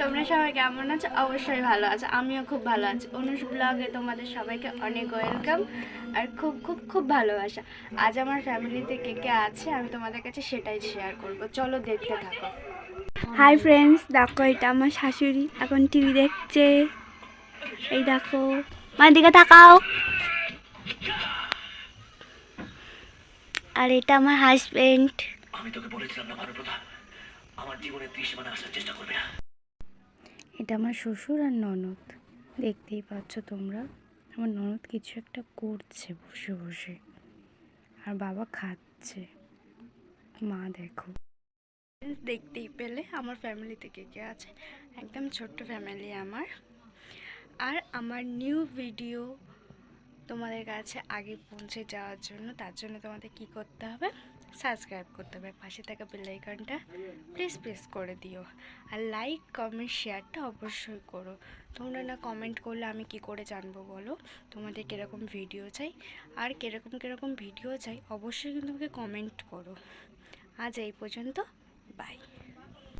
তোমরা সবাই কেমন আছো? অবশ্যই ভালো আছো, আমিও খুব ভালো আছি। অনুষ ব্লগে তোমাদের সবাইকে অনেক ওয়েলকাম আর খুব খুব খুব ভালোবাসা। আজ আমার ফ্যামিলিতে কে কে আছে আমি তোমাদের কাছে সেটাই শেয়ার করব, চলো দেখতে থাকো। হাই ফ্রেন্ডস, দেখো এটা আমার শাশুড়ি এখন টিভি দেখছে। এই দেখো, আমার দিকে তাকাও। আর এটা আমার হাজবেন্ড। আমি তোকে বলেছিলাম না ভানুপ্রভা, আমার জীবনে ত্রিসীমানা আসার চেষ্টা করবে না। এটা আমার শ্বশুর আর ননদ, দেখতেই পাচ্ছ তোমরা। আমার ননদ কিছু একটা করছে বসে বসে, আর বাবা খাচ্ছে। মা দেখো, দেখতেই পেলে আমার ফ্যামিলিতে কে কে আছে। একদম ছোট্ট ফ্যামিলি আমার। আর আমার নিউ ভিডিও তোমাদের কাছে আগে পৌঁছে যাওয়ার জন্য, তার জন্য তোমাদের কি করতে হবে, সাবস্ক্রাইব করতে হবে, পাশে থাকা বেল আইকনটা প্লিজ প্রেস করে দিও। আর লাইক কমেন্ট শেয়ারটা অবশ্যই করো। তোমরা না কমেন্ট করলে আমি কি করে জানবো বলো তোমাদের কীরকম ভিডিও চাই, আর কীরকম ভিডিও চাই অবশ্যই কিন্তু আমাকে কমেন্ট করো। আজ এই পর্যন্ত, বাই।